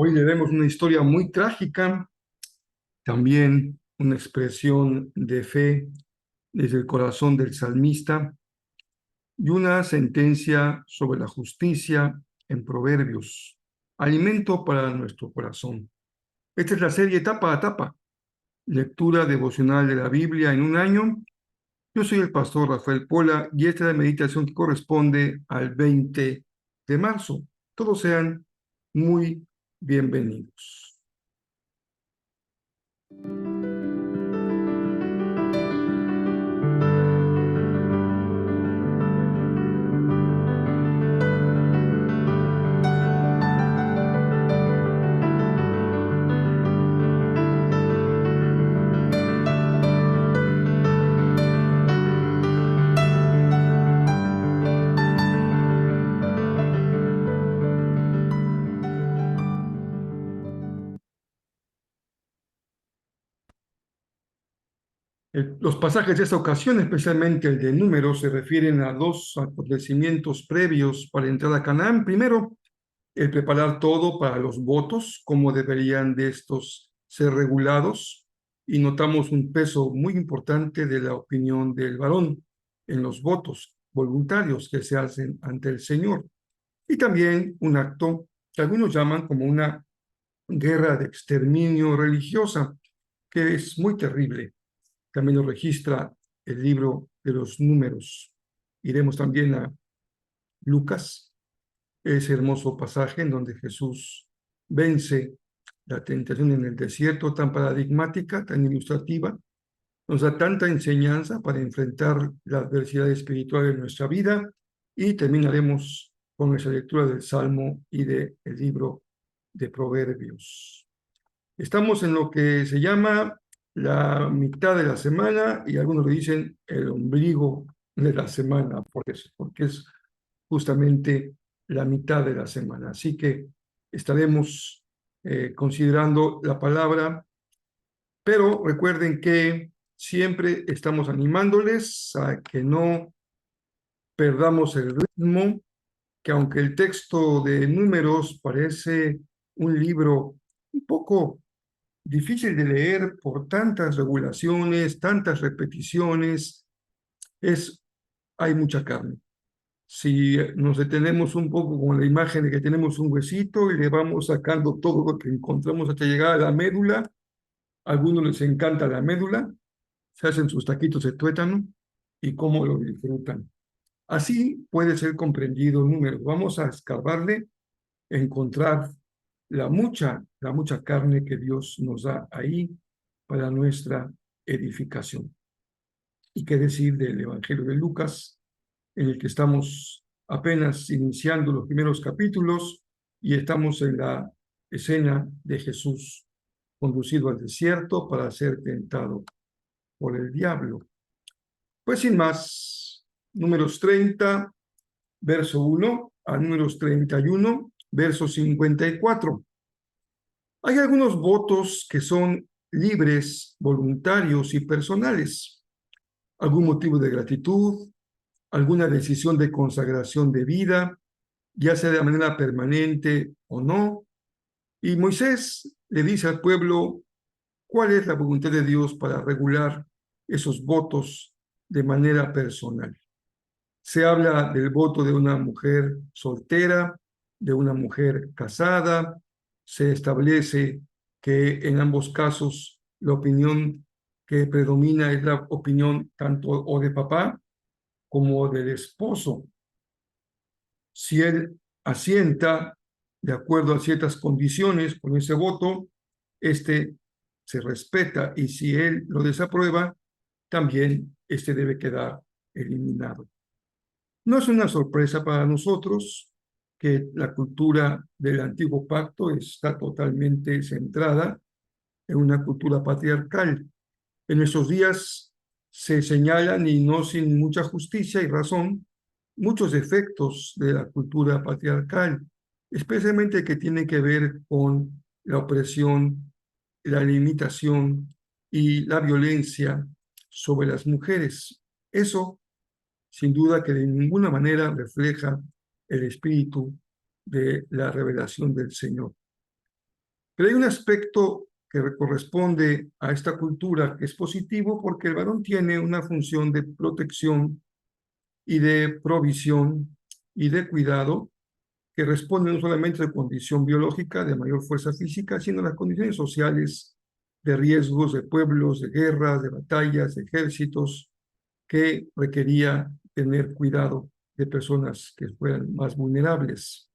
Hoy le vemos una historia muy trágica, también una expresión de fe desde el corazón del salmista y una sentencia sobre la justicia en Proverbios, alimento para nuestro corazón. Esta es la serie etapa a etapa, lectura devocional de la Biblia en un año. Yo soy el pastor Rafael Pola y esta es la meditación que corresponde al 20 de marzo. Todos sean muy bienvenidos. Los pasajes de esta ocasión, especialmente el de Números, se refieren a dos acontecimientos previos para entrar a Canaán. Primero, el preparar todo para los votos, cómo deberían de estos ser regulados, y notamos un peso muy importante de la opinión del varón en los votos voluntarios que se hacen ante el Señor. Y también un acto que algunos llaman como una guerra de exterminio religiosa, que es muy terrible. También lo registra el libro de los Números. Iremos también a Lucas, ese hermoso pasaje en donde Jesús vence la tentación en el desierto, tan paradigmática, tan ilustrativa, nos da tanta enseñanza para enfrentar la adversidad espiritual de nuestra vida, y terminaremos con nuestra lectura del Salmo y del libro de Proverbios. Estamos en lo que se llama la mitad de la semana, y algunos le dicen el ombligo de la semana, porque es justamente la mitad de la semana. Así que estaremos considerando la palabra, pero recuerden que siempre estamos animándoles a que no perdamos el ritmo, que aunque el texto de Números parece un libro un poco difícil de leer por tantas regulaciones, tantas repeticiones, hay mucha carne. Si nos detenemos un poco con la imagen de que tenemos un huesito y le vamos sacando todo lo que encontramos hasta llegar a la médula, a algunos les encanta la médula, se hacen sus taquitos de tuétano y cómo lo disfrutan. Así puede ser comprendido Números. Vamos a escarbarle, encontrar la mucha carne que Dios nos da ahí para nuestra edificación. ¿Y qué decir del Evangelio de Lucas, en el que estamos apenas iniciando los primeros capítulos y estamos en la escena de Jesús conducido al desierto para ser tentado por el diablo? Pues sin más, Números 30, verso 1 a Números 31, verso 54. Hay algunos votos que son libres, voluntarios y personales. Algún motivo de gratitud, alguna decisión de consagración de vida, ya sea de manera permanente o no. Y Moisés le dice al pueblo cuál es la voluntad de Dios para regular esos votos de manera personal. Se habla del voto de una mujer soltera, de una mujer casada. Se establece que en ambos casos la opinión que predomina es la opinión tanto o de papá como del esposo. Si él asienta de acuerdo a ciertas condiciones con ese voto, este se respeta, y si él lo desaprueba, también este debe quedar eliminado. No es una sorpresa para nosotros que la cultura del antiguo pacto está totalmente centrada en una cultura patriarcal. En esos días se señalan, y no sin mucha justicia y razón, muchos efectos de la cultura patriarcal, especialmente que tiene que ver con la opresión, la limitación y la violencia sobre las mujeres. Eso, sin duda, que de ninguna manera refleja el espíritu de la revelación del Señor. Pero hay un aspecto que corresponde a esta cultura que es positivo porque el varón tiene una función de protección y de provisión y de cuidado que responde no solamente a la condición biológica de mayor fuerza física, sino a las condiciones sociales de riesgos, de pueblos, de guerras, de batallas, de ejércitos, que requería tener cuidado de personas que fueran más vulnerables.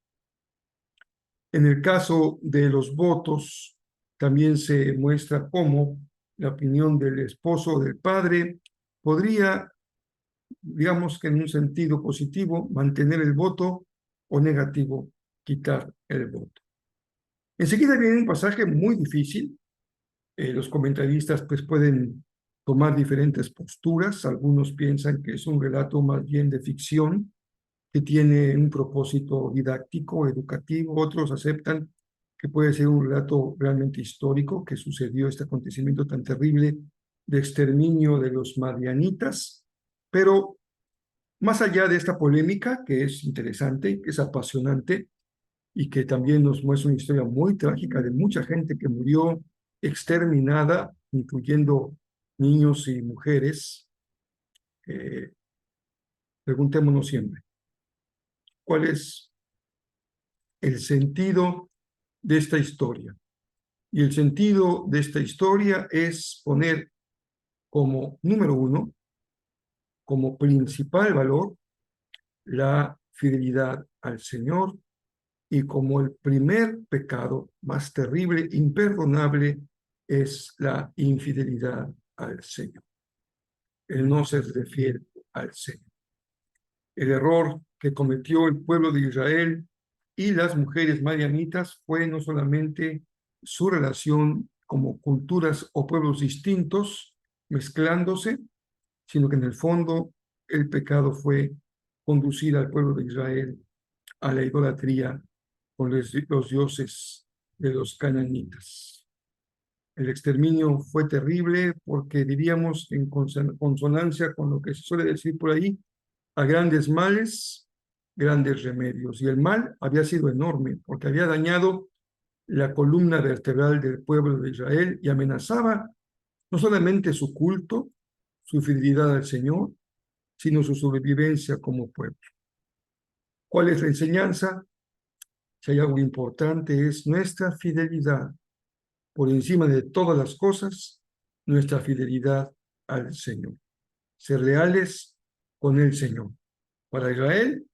En el caso de los votos, también se muestra cómo la opinión del esposo o del padre podría, digamos que en un sentido positivo, mantener el voto o negativo, quitar el voto. Enseguida viene un pasaje muy difícil. Los comentaristas pues pueden tomar diferentes posturas. Algunos piensan que es un relato más bien de ficción, que tiene un propósito didáctico, educativo. Otros aceptan que puede ser un relato realmente histórico, que sucedió este acontecimiento tan terrible de exterminio de los madianitas. Pero más allá de esta polémica, que es interesante, que es apasionante y que también nos muestra una historia muy trágica de mucha gente que murió exterminada, incluyendo niños y mujeres, preguntémonos siempre, ¿cuál es el sentido de esta historia? Y el sentido de esta historia es poner como número uno, como principal valor, la fidelidad al Señor, y como el primer pecado más terrible, imperdonable, es la infidelidad al Señor, el no ser fiel al Señor. El error que cometió el pueblo de Israel y las mujeres madianitas fue no solamente su relación como culturas o pueblos distintos mezclándose, sino que en el fondo el pecado fue conducir al pueblo de Israel a la idolatría con los dioses de los cananitas. El exterminio fue terrible porque diríamos en consonancia con lo que se suele decir por ahí, a grandes males, grandes remedios. Y el mal había sido enorme porque había dañado la columna vertebral del pueblo de Israel y amenazaba no solamente su culto, su fidelidad al Señor, sino su sobrevivencia como pueblo. ¿Cuál es la enseñanza? Si hay algo importante es nuestra fidelidad, por encima de todas las cosas, nuestra fidelidad al Señor. Ser leales con el Señor. Para Israel,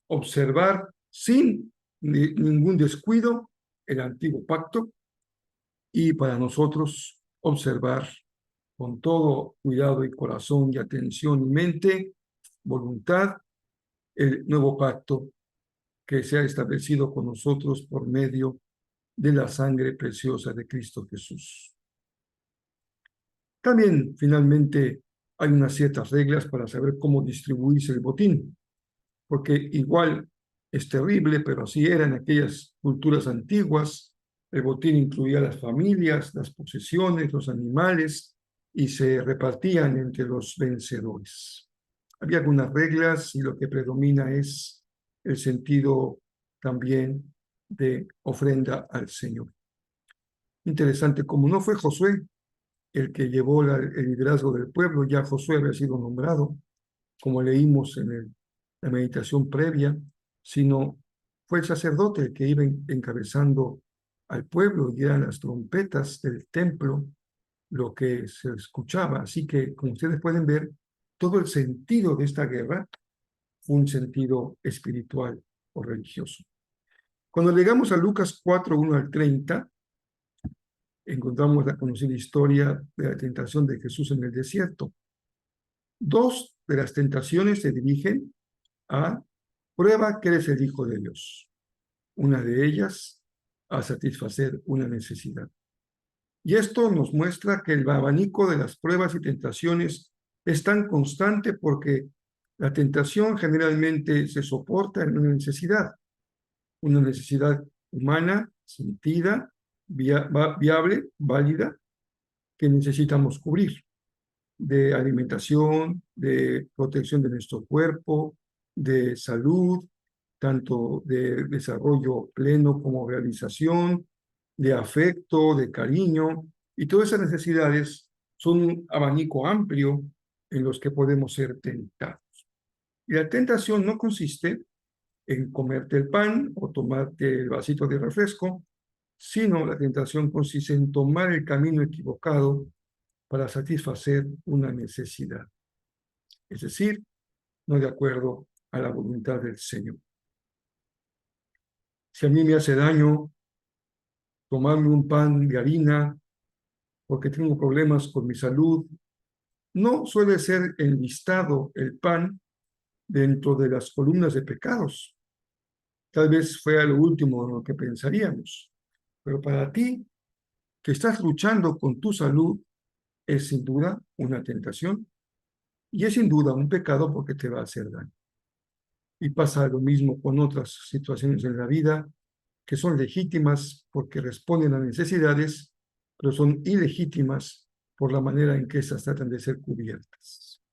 observar sin ningún descuido el antiguo pacto, y para nosotros observar con todo cuidado y corazón y atención y mente, voluntad, el nuevo pacto que se ha establecido con nosotros por medio de la sangre preciosa de Cristo Jesús. También, finalmente, hay unas ciertas reglas para saber cómo distribuirse el botín, porque igual es terrible, pero así era en aquellas culturas antiguas. El botín incluía las familias, las posesiones, los animales, y se repartían entre los vencedores. Había algunas reglas y lo que predomina es el sentido también de ofrenda al Señor. Interesante, como no fue Josué el que llevó el liderazgo del pueblo, ya Josué había sido nombrado, como leímos en la meditación previa, sino fue el sacerdote el que iba encabezando al pueblo y eran las trompetas del templo lo que se escuchaba. Así que, como ustedes pueden ver, todo el sentido de esta guerra fue un sentido espiritual o religioso. Cuando llegamos a Lucas 4, 1 al 30, encontramos la conocida historia de la tentación de Jesús en el desierto. Dos de las tentaciones se dirigen A, prueba que eres el Hijo de Dios. Una de ellas, a satisfacer una necesidad. Y esto nos muestra que el abanico de las pruebas y tentaciones es tan constante porque la tentación generalmente se soporta en una necesidad humana, sentida, viable, válida, que necesitamos cubrir, de alimentación, de protección de nuestro cuerpo, de salud, tanto de desarrollo pleno como realización, de afecto, de cariño, y todas esas necesidades son un abanico amplio en los que podemos ser tentados. Y la tentación no consiste en comerte el pan o tomarte el vasito de refresco, sino la tentación consiste en tomar el camino equivocado para satisfacer una necesidad, es decir, no de acuerdo a la voluntad del Señor. Si a mí me hace daño tomarme un pan de harina porque tengo problemas con mi salud, no suele ser enlistado el pan dentro de las columnas de pecados. Tal vez fue lo último en lo que pensaríamos, pero para ti, que estás luchando con tu salud, es sin duda una tentación y es sin duda un pecado porque te va a hacer daño. Y pasa lo mismo con otras situaciones en la vida que son legítimas porque responden a necesidades, pero son ilegítimas por la manera en que estas tratan de ser cubiertas.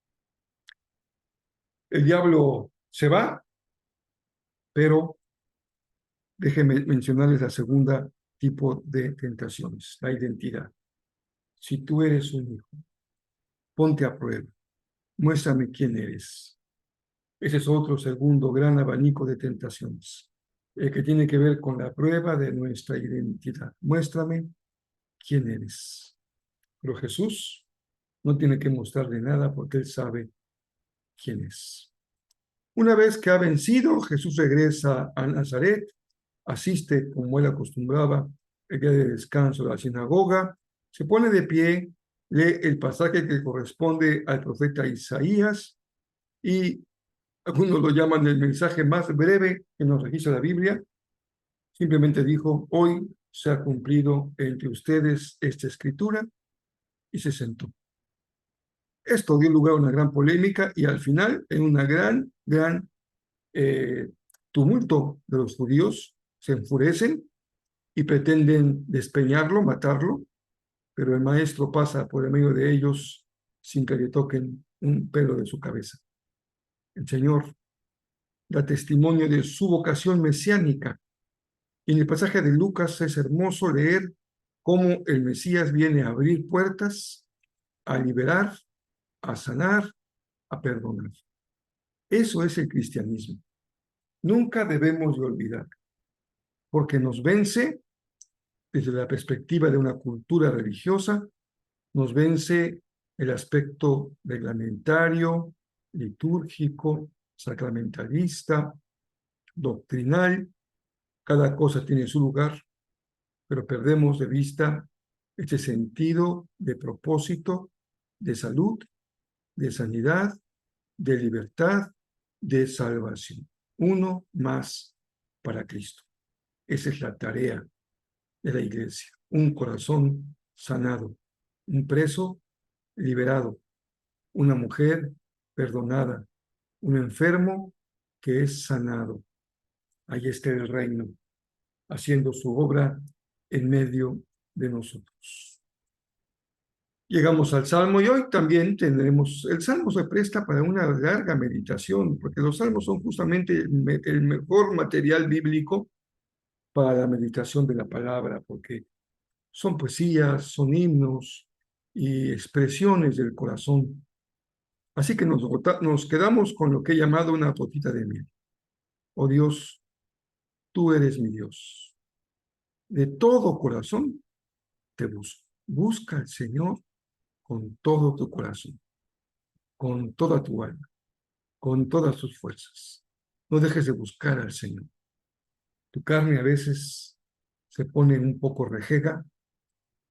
El diablo se va, pero déjenme mencionarles la segunda tipo de tentaciones, la identidad. Si tú eres un hijo, ponte a prueba, muéstrame quién eres. Ese es otro segundo gran abanico de tentaciones, el que tiene que ver con la prueba de nuestra identidad. Muéstrame quién eres. Pero Jesús no tiene que mostrarle nada porque él sabe quién es. Una vez que ha vencido, Jesús regresa a Nazaret, asiste como él acostumbraba el día de descanso a la sinagoga, se pone de pie, lee el pasaje que corresponde al profeta Isaías y algunos lo llaman el mensaje más breve que nos registra la Biblia. Simplemente dijo, hoy se ha cumplido entre ustedes esta escritura y se sentó. Esto dio lugar a una gran polémica y al final, en una gran tumulto de los judíos, se enfurecen y pretenden despeñarlo, matarlo, pero el maestro pasa por el medio de ellos sin que le toquen un pelo de su cabeza. El Señor da testimonio de su vocación mesiánica. Y en el pasaje de Lucas es hermoso leer cómo el Mesías viene a abrir puertas, a liberar, a sanar, a perdonar. Eso es el cristianismo. Nunca debemos de olvidar, porque nos vence desde la perspectiva de una cultura religiosa, nos vence el aspecto reglamentario, litúrgico, sacramentalista, doctrinal. Cada cosa tiene su lugar, pero perdemos de vista este sentido de propósito, de salud, de sanidad, de libertad, de salvación. Uno más para Cristo. Esa es la tarea de la iglesia. Un corazón sanado, un preso liberado, una mujer perdonada, un enfermo que es sanado. Ahí está el reino, haciendo su obra en medio de nosotros. Llegamos al Salmo y hoy también tendremos, el Salmo se presta para una larga meditación, porque los Salmos son justamente el mejor material bíblico para la meditación de la palabra, porque son poesías, son himnos y expresiones del corazón. Así que nos quedamos con lo que he llamado una gotita de miel. Oh Dios, tú eres mi Dios. De todo corazón te busco. Busca al Señor con todo tu corazón, con toda tu alma, con todas tus fuerzas. No dejes de buscar al Señor. Tu carne a veces se pone un poco rejega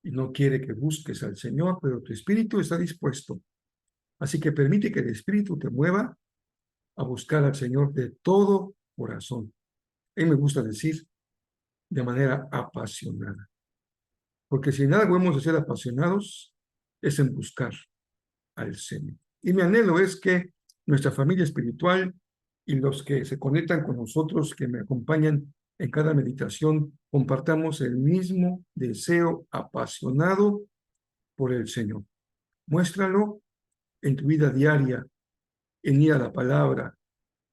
y no quiere que busques al Señor, pero tu espíritu está dispuesto. Así que permite que el espíritu te mueva a buscar al Señor de todo corazón. A mí me gusta decir de manera apasionada. Porque si en algo hemos de ser apasionados, es en buscar al Señor. Y mi anhelo es que nuestra familia espiritual y los que se conectan con nosotros, que me acompañan en cada meditación, compartamos el mismo deseo apasionado por el Señor. Muéstralo en tu vida diaria, en ir a la palabra,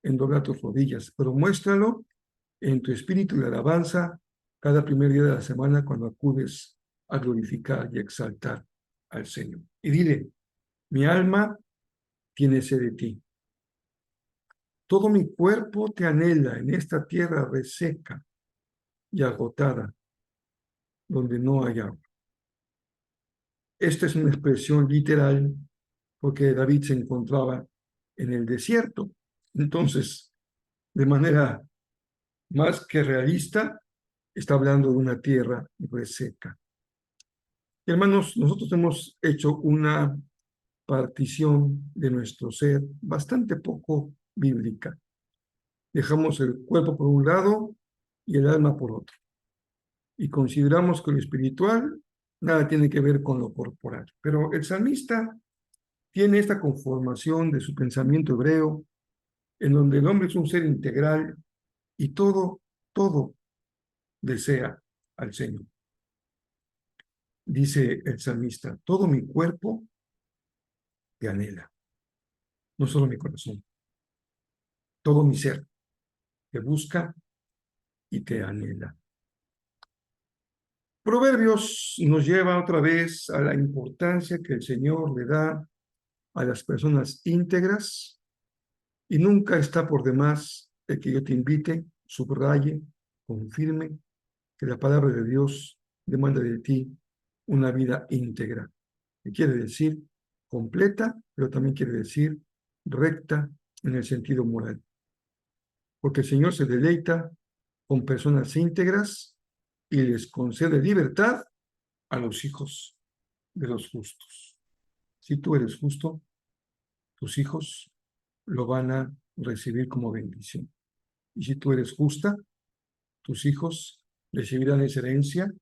en doblar tus rodillas, pero muéstralo en tu espíritu de alabanza cada primer día de la semana cuando acudes a glorificar y exaltar al Señor. Y dile, mi alma tiene sed de ti. Todo mi cuerpo te anhela en esta tierra reseca y agotada, donde no hay agua. Esta es una expresión literal porque David se encontraba en el desierto. Entonces, de manera más que realista, está hablando de una tierra reseca. Hermanos, nosotros hemos hecho una partición de nuestro ser bastante poco bíblica. Dejamos el cuerpo por un lado y el alma por otro. Y consideramos que lo espiritual nada tiene que ver con lo corporal. Pero el salmista tiene esta conformación de su pensamiento hebreo, en donde el hombre es un ser integral y todo desea al Señor. Dice el salmista, todo mi cuerpo te anhela, no solo mi corazón, todo mi ser te busca y te anhela. Proverbios nos lleva otra vez a la importancia que el Señor le da a las personas íntegras y nunca está por demás el que yo te invite, subraye, confirme que la palabra de Dios demanda de ti una vida íntegra, que quiere decir completa, pero también quiere decir recta en el sentido moral. Porque el Señor se deleita con personas íntegras y les concede libertad a los hijos de los justos. Si tú eres justo, tus hijos lo van a recibir como bendición. Y si tú eres justa, tus hijos recibirán esa herencia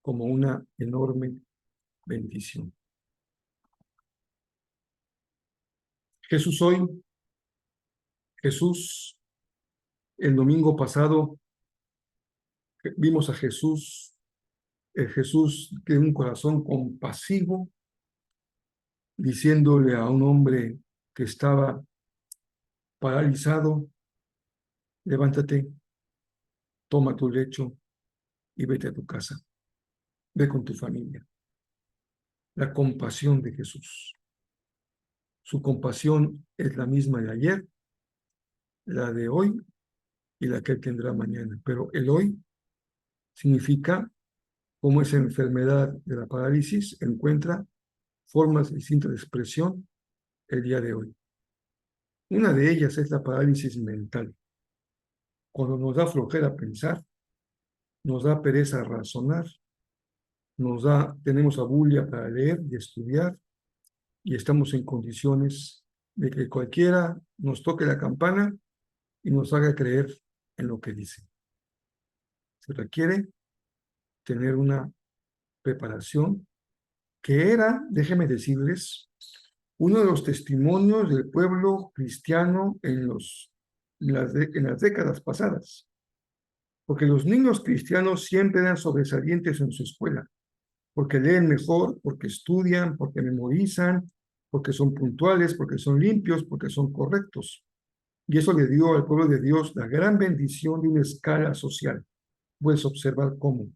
como una enorme bendición. Jesús hoy, Jesús, el domingo pasado vimos a Jesús, el Jesús de un corazón compasivo, diciéndole a un hombre que estaba paralizado, levántate, toma tu lecho y vete a tu casa, ve con tu familia. La compasión de Jesús. Su compasión es la misma de ayer, la de hoy y la que él tendrá mañana. Pero el hoy significa cómo esa enfermedad de la parálisis encuentra formas distintas de expresión el día de hoy. Una de ellas es la parálisis mental. Cuando nos da flojera pensar, nos da pereza razonar, tenemos abulia para leer y estudiar, y estamos en condiciones de que cualquiera nos toque la campana y nos haga creer en lo que dice. Se requiere tener una preparación que era, déjenme decirles, uno de los testimonios del pueblo cristiano en las décadas pasadas. Porque los niños cristianos siempre eran sobresalientes en su escuela, porque leen mejor, porque estudian, porque memorizan, porque son puntuales, porque son limpios, porque son correctos. Y eso le dio al pueblo de Dios la gran bendición de una escala social. Puedes observar cómo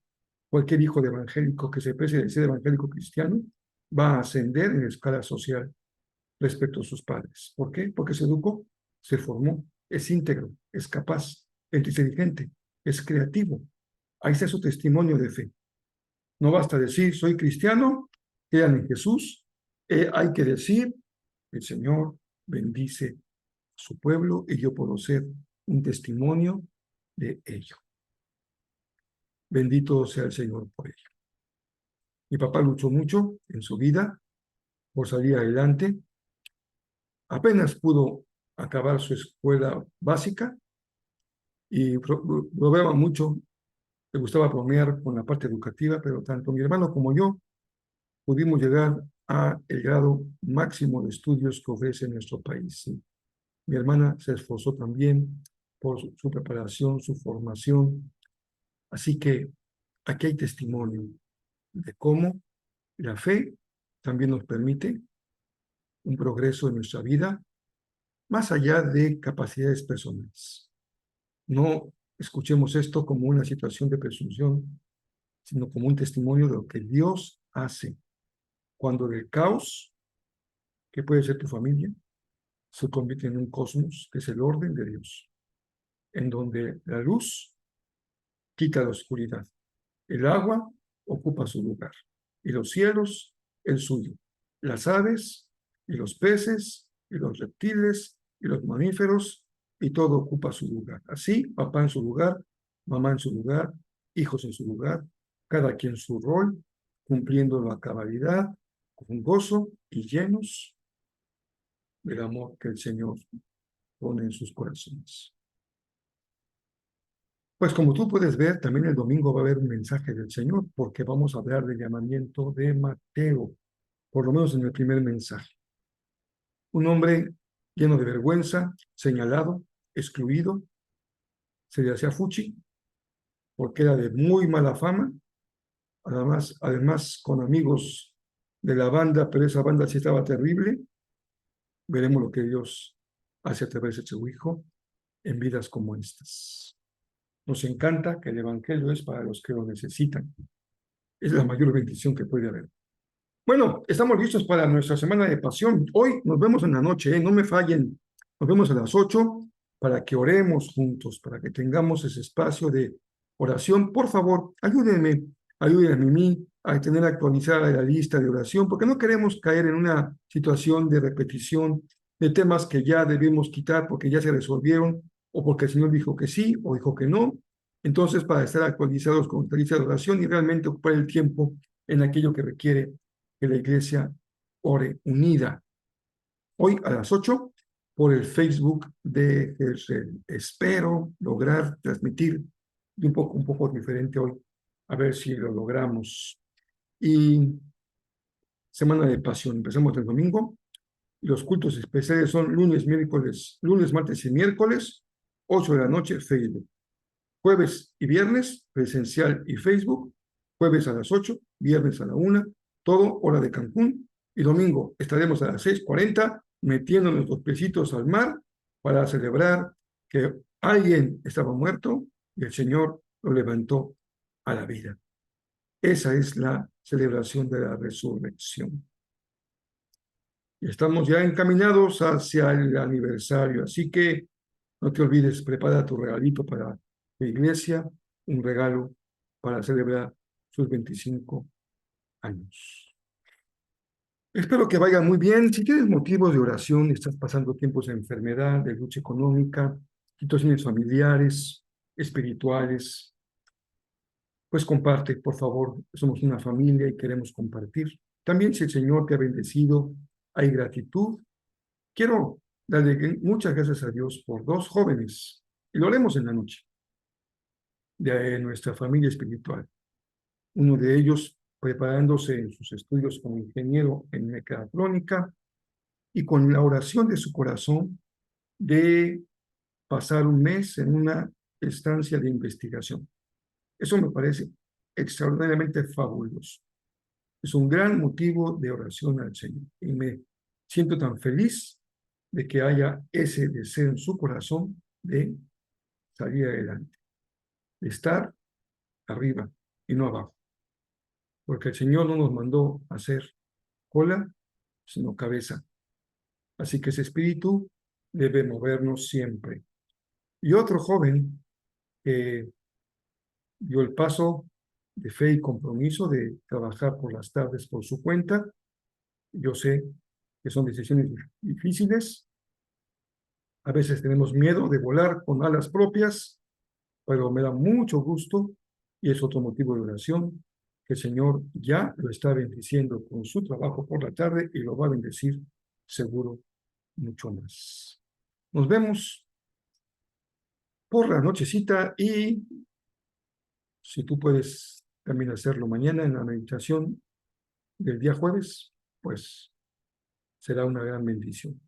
cualquier hijo de evangélico que se precie de ser evangélico cristiano va a ascender en la escala social respecto a sus padres. ¿Por qué? Porque se educó, se formó, es íntegro, es capaz, es inteligente, es creativo. Ahí está su testimonio de fe. No basta decir, soy cristiano, crean en Jesús. Hay que decir, el Señor bendice a su pueblo y yo puedo ser un testimonio de ello. Bendito sea el Señor por ello. Mi papá luchó mucho en su vida por salir adelante. Apenas pudo acabar su escuela básica y bromeaba mucho, le gustaba bromear con la parte educativa, pero tanto mi hermano como yo pudimos llegar a el grado máximo de estudios que ofrece nuestro país. ¿Sí? Mi hermana se esforzó también por su preparación, su formación. Así que aquí hay testimonio de cómo la fe también nos permite un progreso en nuestra vida, más allá de capacidades personales. No escuchemos esto como una situación de presunción, sino como un testimonio de lo que Dios hace cuando el caos, que puede ser tu familia, se convierte en un cosmos que es el orden de Dios, en donde la luz quita la oscuridad, el agua ocupa su lugar y los cielos el suyo, las aves y los peces y los reptiles y los mamíferos y todo ocupa su lugar. Así, papá en su lugar, mamá en su lugar, hijos en su lugar, cada quien su rol, cumpliendo a cabalidad, con gozo y llenos del amor que el Señor pone en sus corazones. Pues como tú puedes ver, también el domingo va a haber un mensaje del Señor, porque vamos a hablar del llamamiento de Mateo, por lo menos en el primer mensaje. Un hombre lleno de vergüenza, señalado, excluido, se le hacía fuchi, porque era de muy mala fama, además con amigos de la banda, pero esa banda sí estaba terrible. Veremos lo que Dios hace a través de su Hijo en vidas como estas. Nos encanta que el Evangelio es para los que lo necesitan. Es la mayor bendición que puede haber. Bueno, estamos listos para nuestra semana de pasión. Hoy nos vemos en la noche, ¿eh? No me fallen. Nos vemos a las 8 para que oremos juntos, para que tengamos ese espacio de oración. Por favor, ayúdenme a mí a tener actualizada la lista de oración, porque no queremos caer en una situación de repetición de temas que ya debemos quitar porque ya se resolvieron, o porque el Señor dijo que sí o dijo que no. Entonces, para estar actualizados con la lista de oración y realmente ocupar el tiempo en aquello que requiere que la iglesia ore unida. Hoy a las 8 por el Facebook de GERSEL. Espero lograr transmitir un poco diferente hoy, a ver si lo logramos. Y semana de pasión, empezamos el domingo. Y los cultos especiales son lunes, martes y miércoles, 8 de la noche, Facebook. Jueves y viernes, presencial y Facebook. Jueves a las 8, viernes a la 1, todo hora de Cancún. Y domingo estaremos a las 6:40 metiendo nuestros pesitos al mar para celebrar que alguien estaba muerto y el Señor lo levantó a la vida. Esa es la celebración de la resurrección. Y estamos ya encaminados hacia el aniversario, así que no te olvides, prepara tu regalito para la iglesia, un regalo para celebrar sus 25 años. Espero que vaya muy bien. Si tienes motivos de oración, estás pasando tiempos de enfermedad, de lucha económica, situaciones familiares, espirituales, pues comparte, por favor. Somos una familia y queremos compartir. También si el Señor te ha bendecido, hay gratitud. Quiero darle muchas gracias a Dios por dos jóvenes, y lo haremos en la noche, de nuestra familia espiritual. Uno de ellos preparándose en sus estudios como ingeniero en mecatrónica y con la oración de su corazón de pasar un mes en una estancia de investigación. Eso me parece extraordinariamente fabuloso. Es un gran motivo de oración al Señor y me siento tan feliz de que haya ese deseo en su corazón de salir adelante, de estar arriba y no abajo, porque el Señor no nos mandó a hacer cola, sino cabeza. Así que ese espíritu debe movernos siempre. Y otro joven que dio el paso de fe y compromiso de trabajar por las tardes por su cuenta. Yo sé que son decisiones difíciles. A veces tenemos miedo de volar con alas propias, pero me da mucho gusto y es otro motivo de oración que el Señor ya lo está bendiciendo con su trabajo por la tarde y lo va a bendecir seguro mucho más. Nos vemos por la nochecita y si tú puedes también hacerlo mañana en la meditación del día jueves, pues será una gran bendición.